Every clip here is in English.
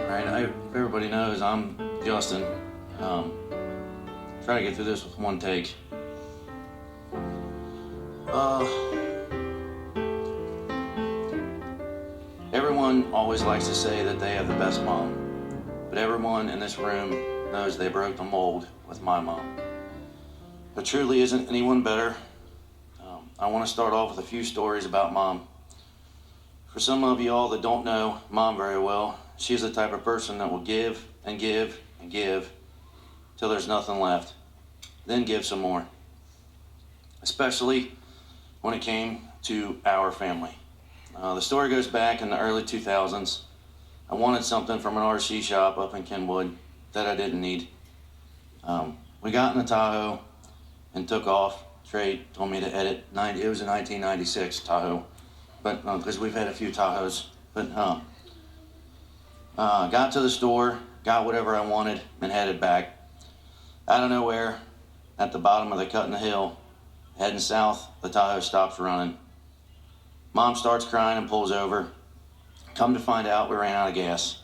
Everybody knows I'm Justin. Try to get through this with one take. Everyone always likes to say that they have the best mom, but everyone in this room knows they broke the mold with my mom. There truly isn't anyone better. I want to start off with a few stories about Mom. For some of you all that don't know Mom very well, she's the type of person that will give and give and give till there's nothing left, then give some more. Especially when it came to our family. The story goes back in the early 2000s. I wanted something from an RC shop up in Kenwood that I didn't need. We got in the Tahoe and took off. Trey told me to edit. It was a 1996 Tahoe, but because we've had a few Tahoes. But got to the store, got whatever I wanted, and headed back. Out of nowhere, at the bottom of the cut in the hill, heading south, the Tahoe stops running. Mom starts crying and pulls over. Come to find out, we ran out of gas.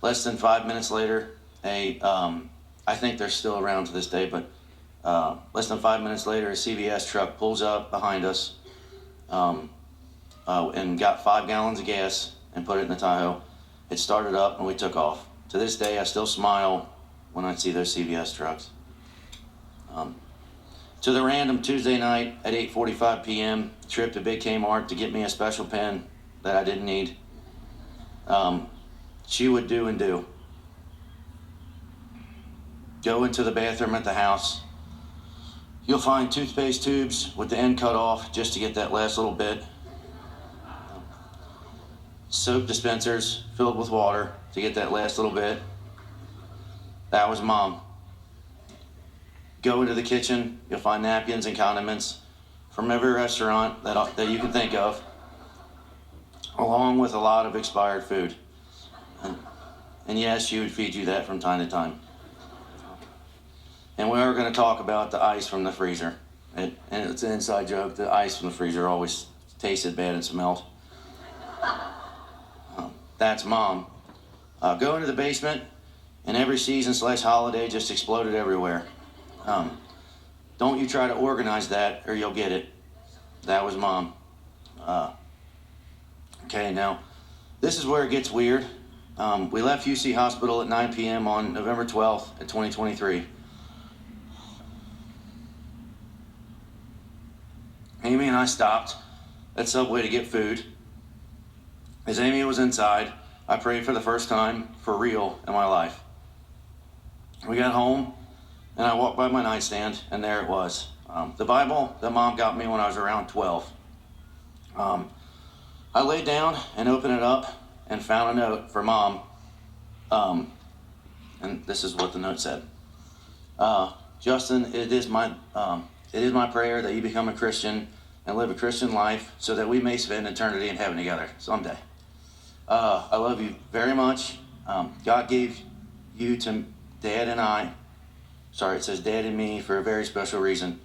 Less than 5 minutes later, I think they're still around to this day, but less than 5 minutes later, a CVS truck pulls up behind us and got 5 gallons of gas and put it in the Tahoe. It started up and we took off. To this day, I still smile when I see those CVS trucks. To the random Tuesday night at 8:45 p.m., trip to Big Kmart to get me a special pen that I didn't need. She would do and do. Go into the bathroom at the house. You'll find toothpaste tubes with the end cut off just to get that last little bit. Soap dispensers filled with water to get that last little bit. That was Mom. Go into the kitchen, you'll find napkins and condiments from every restaurant that you can think of, along with a lot of expired food. And yes, she would feed you that from time to time. And we are going to talk about the ice from the freezer. And it's an inside joke, the ice from the freezer always tasted bad and smelled. That's Mom. Go into the basement, and every season/holiday just exploded everywhere. Don't you try to organize that or you'll get it. That was Mom. Okay, now, this is where it gets weird. We left UC Hospital at 9 p.m. on November 12th at 2023. Amy and I stopped at Subway to get food. As Amy was inside, I prayed for the first time for real in my life. We got home, and I walked by my nightstand, and there it was. The Bible that Mom got me when I was around 12. I laid down and opened it up and found a note for Mom. And this is what the note said. Justin, it is my prayer that you become a Christian and live a Christian life so that we may spend eternity in heaven together someday. I love you very much. God gave you to Dad and I. Sorry, it says Dad and me for a very special reason.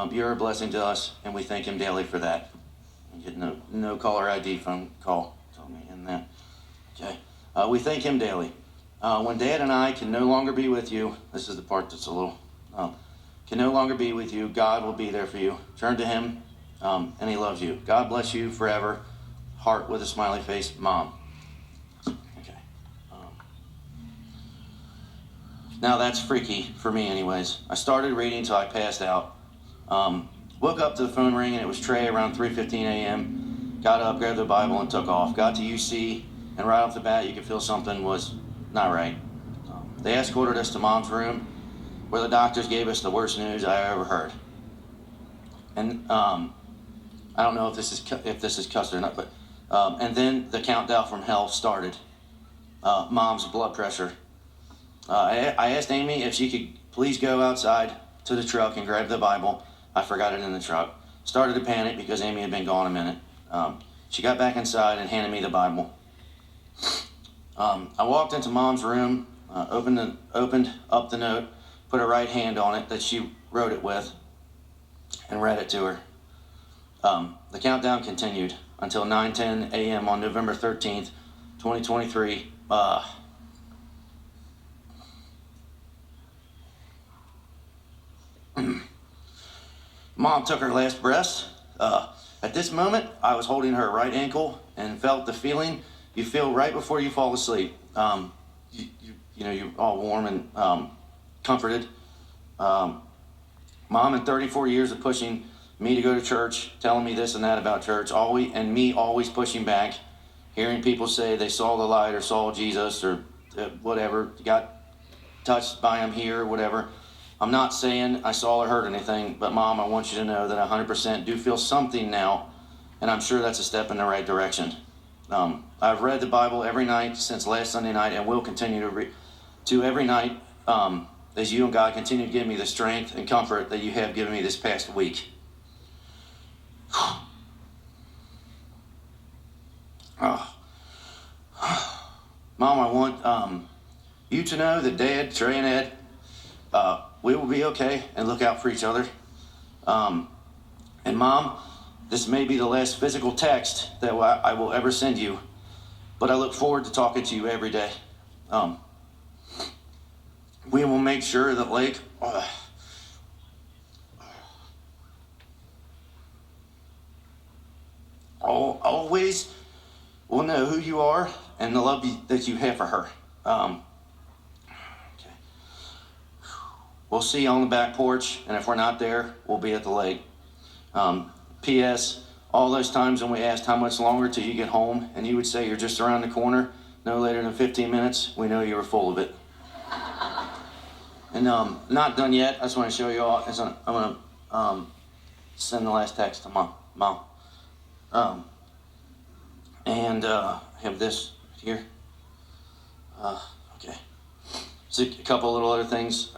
You're a blessing to us, and we thank Him daily for that. I get no caller ID phone call. Tell me in that. Okay. We thank Him daily. When Dad and I can no longer be with you, this is the part that's a little, can no longer be with you, God will be there for you. Turn to Him, and He loves you. God bless you forever. Heart with a smiley face, Mom. Okay. Now that's freaky for me anyways. I started reading till I passed out. Woke up to the phone ring and it was Trey around 3:15 a.m. Got up, grabbed the Bible and took off. Got to UC and right off the bat you could feel something was not right. They escorted us to Mom's room where the doctors gave us the worst news I ever heard. And I don't know if this is cussed or not, but and then the countdown from hell started. Mom's blood pressure. I asked Amy if she could please go outside to the truck and grab the Bible. I forgot it in the truck. Started to panic because Amy had been gone a minute. She got back inside and handed me the Bible. I walked into Mom's room, opened up the note, put her right hand on it that she wrote it with, and read it to her. The countdown continued until 9:10 a.m. on November 13th, 2023. Mom took her last breaths. At this moment, I was holding her right ankle and felt the feeling you feel right before you fall asleep. You're all warm and comforted. Mom, in 34 years of pushing me to go to church, telling me this and that about church, always pushing back, hearing people say they saw the light or saw Jesus or whatever, got touched by him here or whatever. I'm not saying I saw or heard anything, but Mom, I want you to know that I 100% do feel something now, and I'm sure that's a step in the right direction. I've read the Bible every night since last Sunday night and will continue to read every night as you and God continue to give me the strength and comfort that you have given me this past week. Mom, I want you to know that Dad, Trey, and Ed, we will be okay and look out for each other. And Mom, this may be the last physical text that I will ever send you, but I look forward to talking to you every day. We will make sure that Lake always will know who you are and the love that you have for her. Okay. We'll see you on the back porch, and if we're not there, we'll be at the lake. P.S. All those times when we asked how much longer till you get home, and you would say you're just around the corner, no later than 15 minutes, we know you were full of it. And not done yet. I just want to show you all. I'm going to send the last text to Mom. And have this here. Okay. So a couple little other things.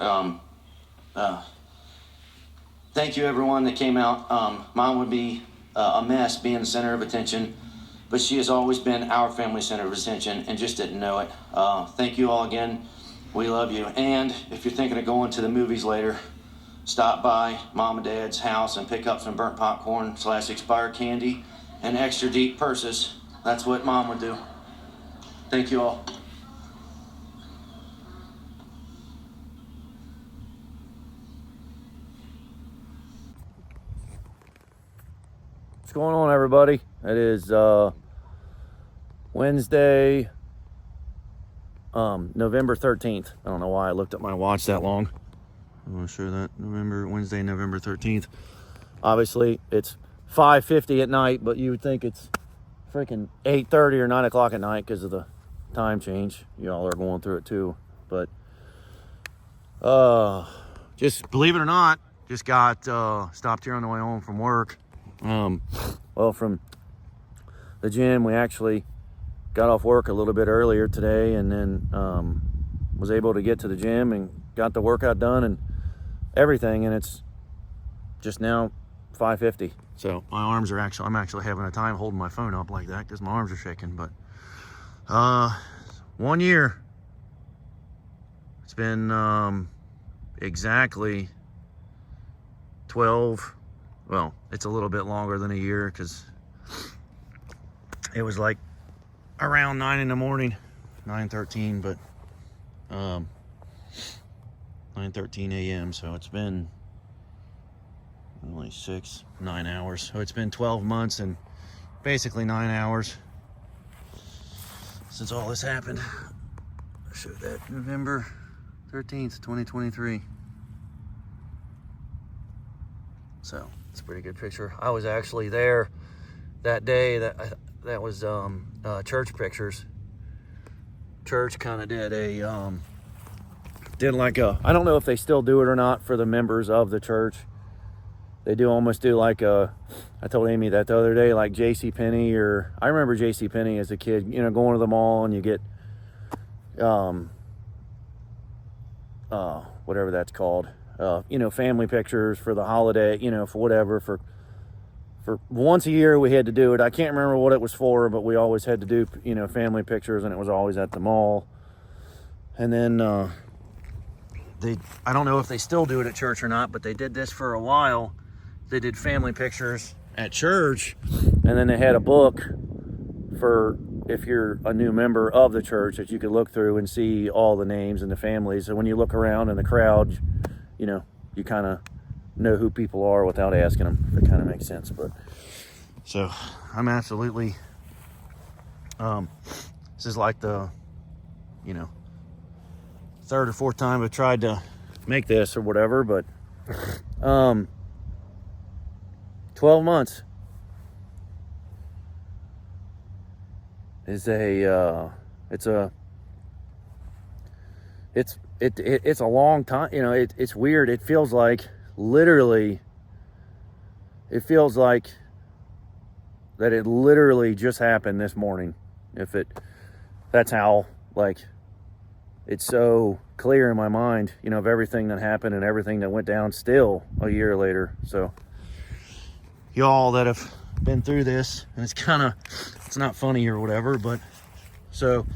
Thank you, everyone that came out. Mom would be a mess being the center of attention, but she has always been our family center of attention and just didn't know it. Thank you all again. We love you. And if you're thinking of going to the movies later, stop by Mom and Dad's house and pick up some burnt popcorn / expired candy and extra deep purses. That's what Mom would do. Thank you all. What's going on, everybody? It is Wednesday, November 13th. I don't know why I looked at my watch that long. I'm going to show that. Wednesday, November 13th. Obviously, it's 5:50 at night, but you would think it's freaking 8:30 or 9 o'clock at night because of the time change. Y'all are going through it too. But just believe it or not, just got stopped here on the way home from work. Well, from the gym, we actually got off work a little bit earlier today, and then was able to get to the gym and got the workout done and everything, and it's just now 5:50. So my arms are I'm actually having a time holding my phone up like that because my arms are shaking. But 1 year. It's been exactly 12. Well, it's a little bit longer than a year because it was like around 9 in the morning, 9:13, but 9:13 a.m. So it's been only 9 hours. So it's been 12 months and basically 9 hours since all this happened. I'll show that. November 13th, 2023. So it's a pretty good picture. I was actually there that day. That was church pictures. Church kind of did I don't know if they still do it or not for the members of the church. They do almost do like I told Amy that the other day, like JCPenney, or I remember JCPenney as a kid, going to the mall and you get whatever that's called. Family pictures for the holiday, for whatever, for once a year we had to do it. I can't remember what it was for, but we always had to do, family pictures, and it was always at the mall. And then I don't know if they still do it at church or not, but they did this for a while. They did family pictures at church, and then they had a book for if you're a new member of the church, that you could look through and see all the names and the families. And when you look around in the crowd, you know, you kind of know who people are without asking them, if it kind of makes sense. But so I'm absolutely, this is like the, you know, third or fourth time I've tried to make this or whatever, but 12 months is it's a long time. You know, it's weird. It feels like literally, it feels like that it literally just happened this morning. That's how, like, it's so clear in my mind, you know, of everything that happened and everything that went down still a year later. So y'all that have been through this, and it's not funny or whatever, but so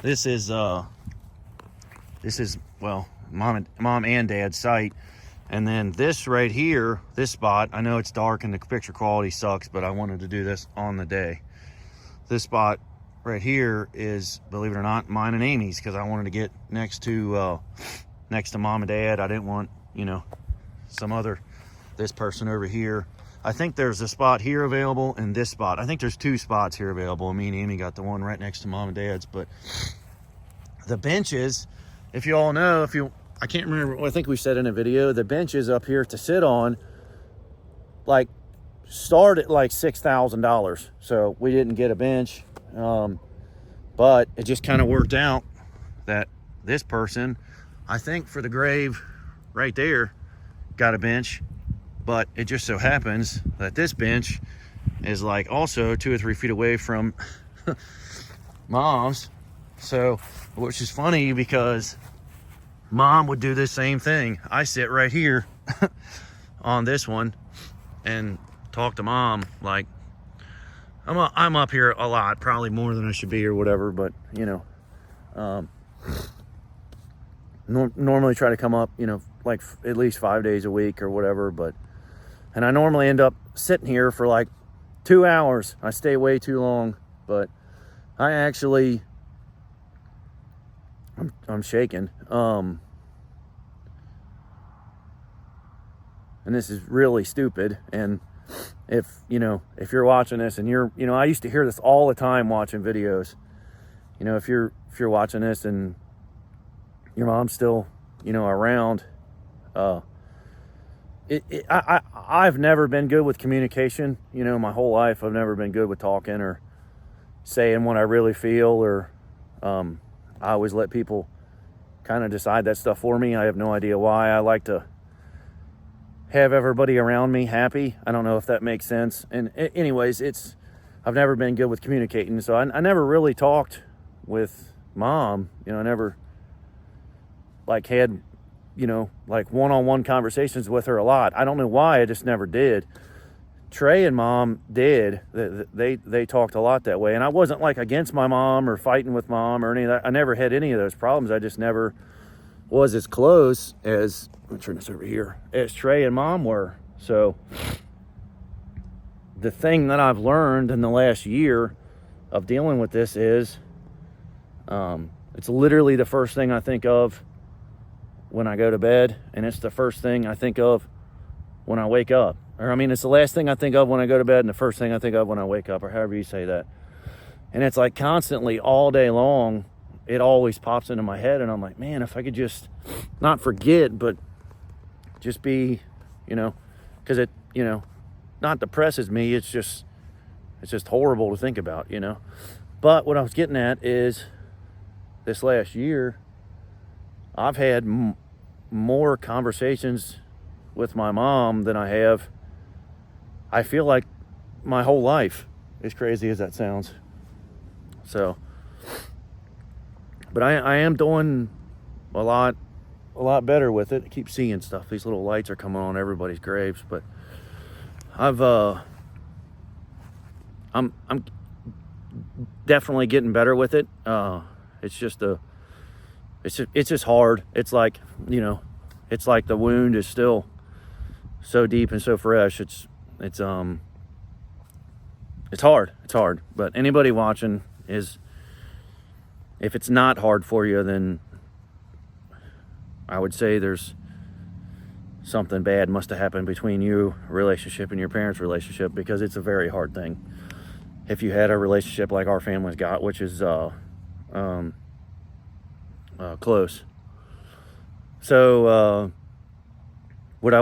this is well, mom and dad's site. And then this right here, this spot, I know it's dark and the picture quality sucks, but I wanted to do this on the day. This spot right here is, believe it or not, mine and Amy's, because I wanted to get next to mom and dad. I didn't want, you know, this person over here. I think there's a spot here available and this spot. I think there's two spots here available. Me and Amy got the one right next to mom and dad's. But the benches, if you all know, I can't remember, I think we said in a video, the benches up here to sit on, like, start at like $6,000. So we didn't get a bench. But it just kind of worked out that this person, I think for the grave right there, got a bench. But it just so happens that this bench is like also 2 or 3 feet away from mom's. So, which is funny because mom would do the same thing. I sit right here on this one and talk to mom. Like, I'm up here a lot, probably more than I should be or whatever, but, you know, normally try to come up, you know, like at least 5 days a week or whatever, and I normally end up sitting here for like 2 hours. I stay way too long, but I actually, I'm shaking. And this is really stupid. And if you're watching this and you're, you know, I used to hear this all the time watching videos. You know, if you're watching this and your mom's still, you know, around, I've never been good with communication. You know, my whole life I've never been good with talking or saying what I really feel, or I always let people kind of decide that stuff for me. I have no idea why. I like to have everybody around me happy. I don't know if that makes sense. And anyways, I've never been good with communicating. So I never really talked with mom. You know, I never like had, you know, like one-on-one conversations with her a lot. I don't know why, I just never did. Trey and mom did. They talked a lot that way. And I wasn't like against my mom or fighting with mom or any of that. I never had any of those problems. I just never was as close as, let me turn this over here, as Trey and mom were. So the thing that I've learned in the last year of dealing with this is, it's literally the first thing I think of when I go to bed, and it's the first thing I think of when I wake up. Or, I mean, it's the last thing I think of when I go to bed and the first thing I think of when I wake up, or however you say that. And it's like constantly all day long, it always pops into my head, and I'm like, man, if I could just not forget, but just be, you know, because it, you know, not depresses me, it's just horrible to think about, you know. But what I was getting at is this last year, I've had more conversations with my mom than I have, I feel like, my whole life, as crazy as that sounds. So, but I am doing a lot better with it. I keep seeing stuff. These little lights are coming on everybody's graves, but I'm definitely getting better with it. It's just hard. It's like, you know, it's like the wound is still so deep and so fresh. It's hard. But anybody watching, is, if it's not hard for you, then I would say there's something bad must have happened between you relationship and your parents' relationship, because it's a very hard thing. If you had a relationship like our family's got, which is close. So what I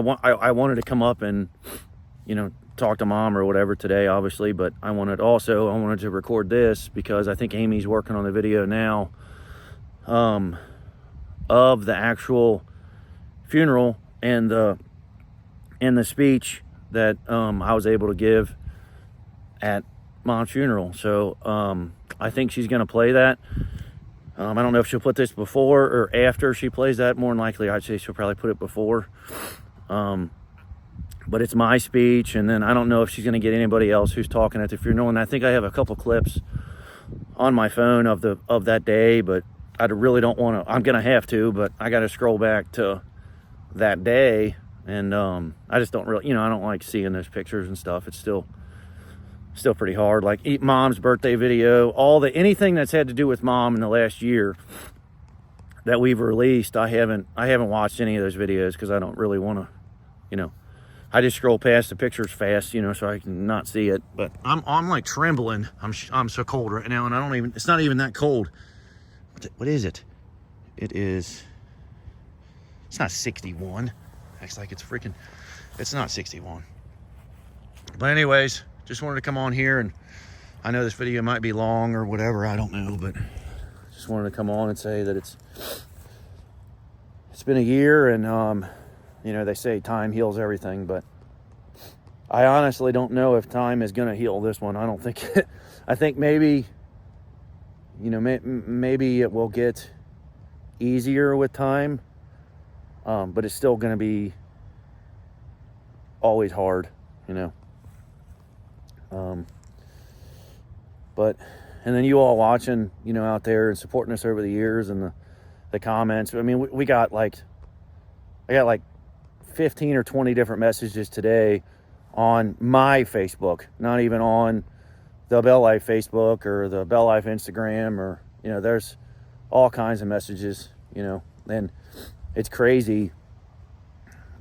wanted to come up and, you know, talk to Mom or whatever today, obviously, but I wanted to record this because I think Amy's working on the video now of the actual funeral and the speech that I was able to give at Mom's funeral. So I think she's going to play that. I don't know if she'll put this before or after she plays that. More than likely, I'd say she'll probably put it before. But it's my speech, and then I don't know if she's going to get anybody else who's talking at the funeral. And I think I have a couple clips on my phone of that day, but I really don't want to. I'm going to have to, but I got to scroll back to that day, and I just don't really, I don't like seeing those pictures and stuff. It's still pretty hard. Like Mom's birthday video, anything that's had to do with Mom in the last year that we've released, I haven't watched any of those videos because I don't really want to, I just scroll past the pictures fast, so I can not see it. But I'm like trembling. I'm so cold right now, and it's not even that cold. What is it? It's not 61. Acts like it's not 61. But anyways, just wanted to come on here, and I know this video might be long or whatever, I don't know, but just wanted to come on and say that it's been a year, and they say time heals everything, but I honestly don't know if time is going to heal this one. I don't think I think maybe maybe it will get easier with time, but it's still going to be always hard, but and then you all watching, out there and supporting us over the years, and the comments. I mean, I got like 15 or 20 different messages today on my Facebook, not even on the Bell Life Facebook or the Bell Life Instagram, or there's all kinds of messages, and it's crazy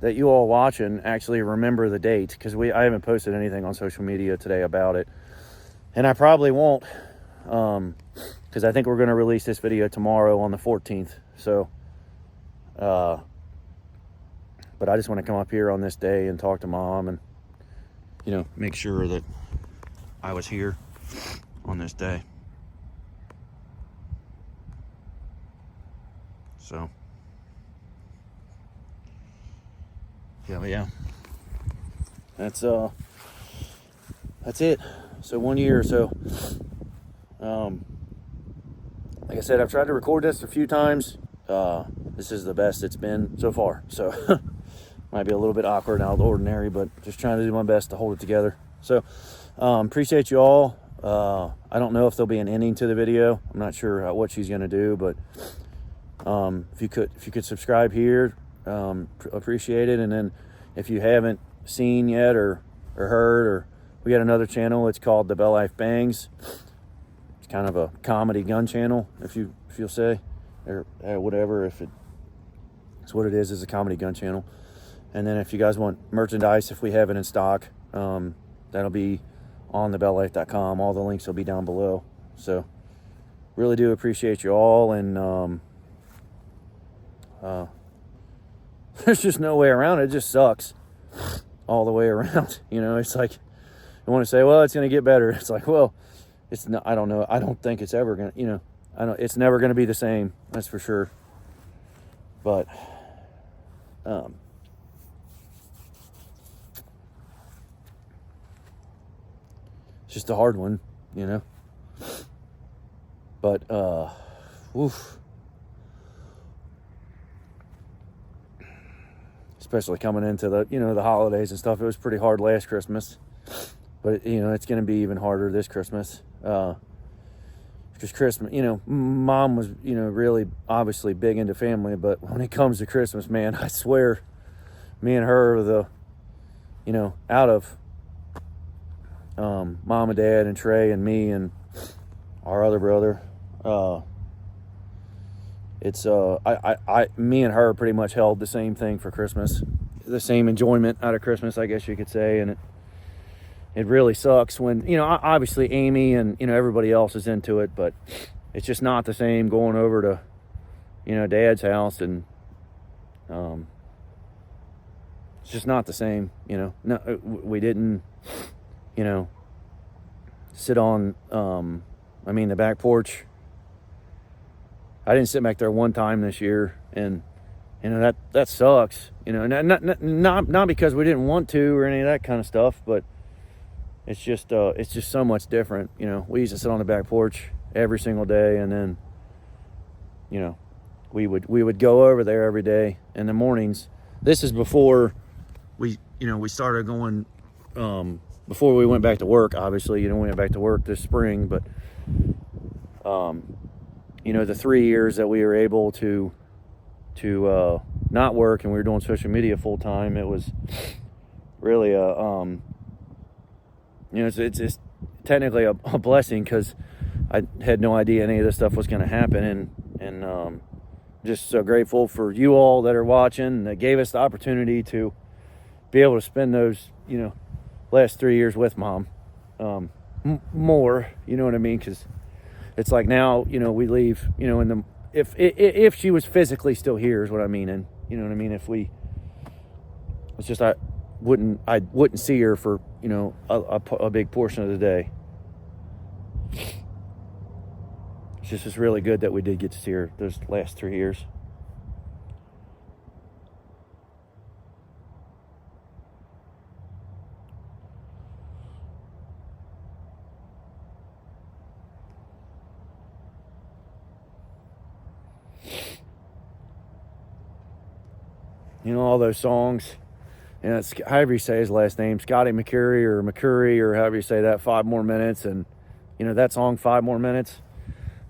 that you all watching actually remember the date, because I haven't posted anything on social media today about it, and I probably won't, because I think we're going to release this video tomorrow on the 14th. So but I just want to come up here on this day and talk to Mom, and make sure that I was here on this day. So yeah, that's it. So 1 year or so. Like I said, I've tried to record this a few times. This is the best it's been so far. So might be a little bit awkward and out of the ordinary, but just trying to do my best to hold it together. So appreciate you all. I don't know if there'll be an ending to the video. I'm not sure what she's going to do, but if you could subscribe here, appreciate it. And then if you haven't seen yet or heard, or we got another channel, it's called the Bell Life Bangs. It's kind of a comedy gun channel, if you'll say, or whatever. It's what it is a comedy gun channel. And then if you guys want merchandise, if we have it in stock, that'll be on thebelllife.com. All the links will be down below. So really do appreciate you all, and there's just no way around it. It just sucks all the way around. It's like, you want to say, well, it's going to get better. It's like, well, it's not. I don't know. I don't think it's ever going to, it's never going to be the same. That's for sure. But it's just a hard one, but oof. Especially coming into the the holidays and stuff. It was pretty hard last Christmas, but it's going to be even harder this Christmas, because Christmas, Mom was really obviously big into family, but when it comes to Christmas, man, I swear, me and her are out of Mom and Dad and Trey and me and our other brother. Me and her pretty much held the same thing for Christmas, the same enjoyment out of Christmas, I guess you could say. And it really sucks when, obviously Amy and, everybody else is into it, but it's just not the same going over to, Dad's house, and it's just not the same. No, we didn't, sit on, the back porch. I didn't sit back there one time this year, and that sucks. Not because we didn't want to or any of that kind of stuff, but it's just so much different. We used to sit on the back porch every single day, and then we would go over there every day in the mornings. This is before we started going, before we went back to work. Obviously, we went back to work this spring, but the 3 years that we were able to not work and we were doing social media full time, it was really it's technically a blessing, because I had no idea any of this stuff was going to happen, and just so grateful for you all that are watching, that gave us the opportunity to be able to spend those last 3 years with Mom more, what I mean, because it's like now, we leave, if she was physically still here is what I mean. And it's just, I wouldn't see her for, a big portion of the day. It's really good that we did get to see her those last 3 years. All those songs, it's however you say his last name, Scotty McCurry or however you say that, 5 More Minutes, and that song 5 More Minutes,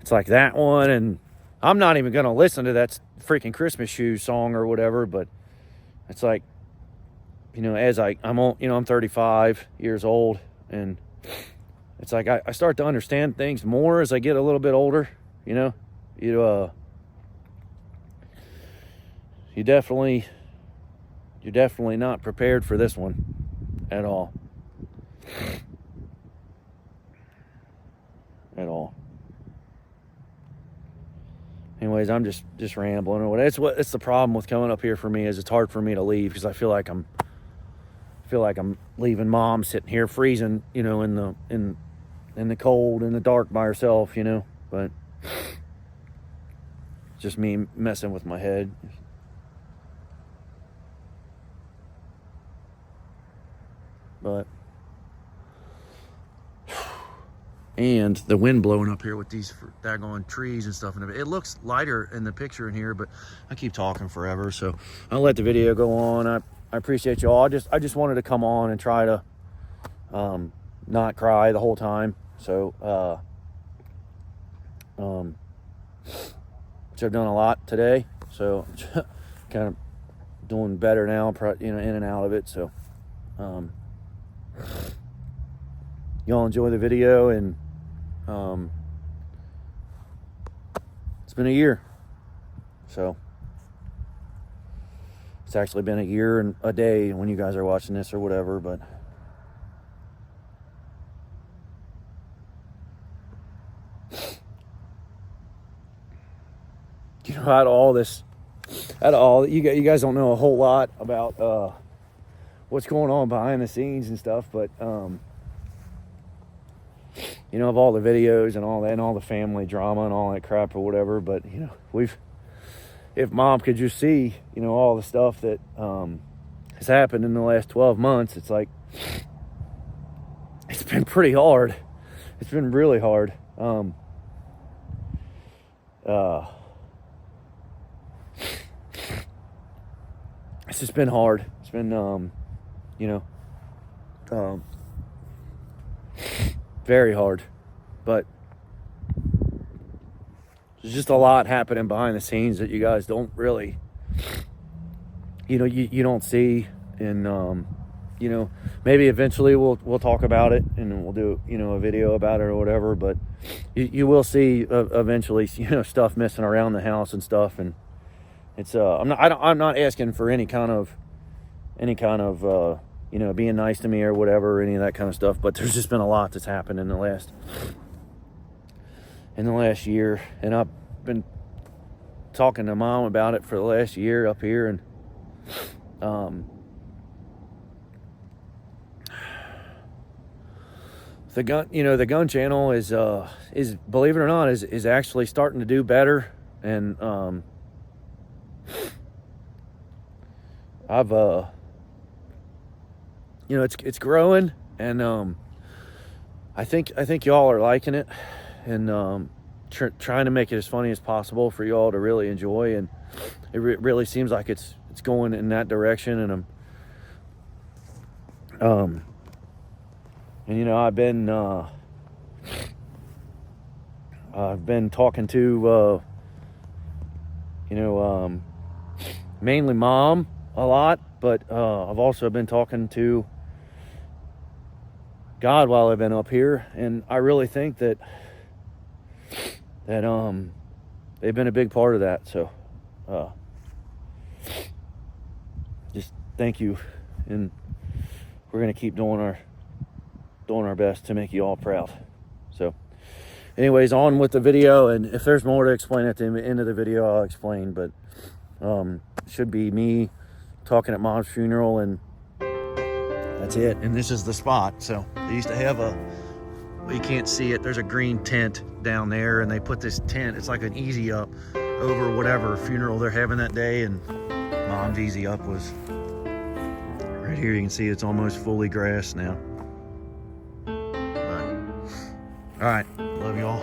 it's like that one. And I'm not even gonna listen to that freaking Christmas Shoes song or whatever, but it's like, as I'm 35 years old, and it's like I start to understand things more as I get a little bit older. You're definitely not prepared for this one at all. At all. Anyways, I'm just rambling or whatever. It's the problem with coming up here for me, is it's hard for me to leave, because I feel like I'm leaving Mom sitting here freezing, in the cold, in the dark by herself, but it's just me messing with my head. But, and the wind blowing up here with these daggone trees and stuff. And it looks lighter in the picture in here, but I keep talking forever, so I'll let the video go on. I appreciate y'all. I just wanted to come on and try to not cry the whole time. So, which I've done a lot today. So, kind of doing better now, in and out of it. So, y'all enjoy the video, and it's been a year, so it's actually been a year and a day when you guys are watching this or whatever. But out of all you guys don't know a whole lot about what's going on behind the scenes and stuff, but of all the videos and all that, and all the family drama and all that crap or whatever. But if Mom could just see all the stuff that has happened in the last 12 months, it's like, it's been pretty hard. It's been really hard. It's just been hard. It's been very hard, but there's just a lot happening behind the scenes that you guys don't really, you don't see. And you know, maybe eventually we'll talk about it and we'll do, you know, a video about it or whatever. But you will see eventually, you know, stuff messing around the house and stuff. And it's I'm not asking for any kind of you know, being nice to me or whatever, or any of that kind of stuff. But there's just been a lot that's happened in the last year, and I've been talking to Mom about it for the last year up here, and the gun channel is believe it or not is actually starting to do better, and I've you know, it's growing, and I think y'all are liking it, and trying to make it as funny as possible for y'all to really enjoy, and it really seems like it's going in that direction. And and you know, I've been talking to you know, mainly Mom a lot, but I've also been talking to God while I've been up here, and I really think that they've been a big part of that. So just thank you, and we're gonna keep doing our best to make you all proud. So anyways, on with the video, and if there's more to explain at the end of the video, I'll explain. But it should be me talking at Mom's funeral, and that's it. And this is the spot. So they used to have you can't see it, there's a green tent down there, and they put this tent, it's like an easy up over whatever funeral they're having that day, and Mom's easy up was right here. You can see it's almost fully grassed now. All right, love y'all.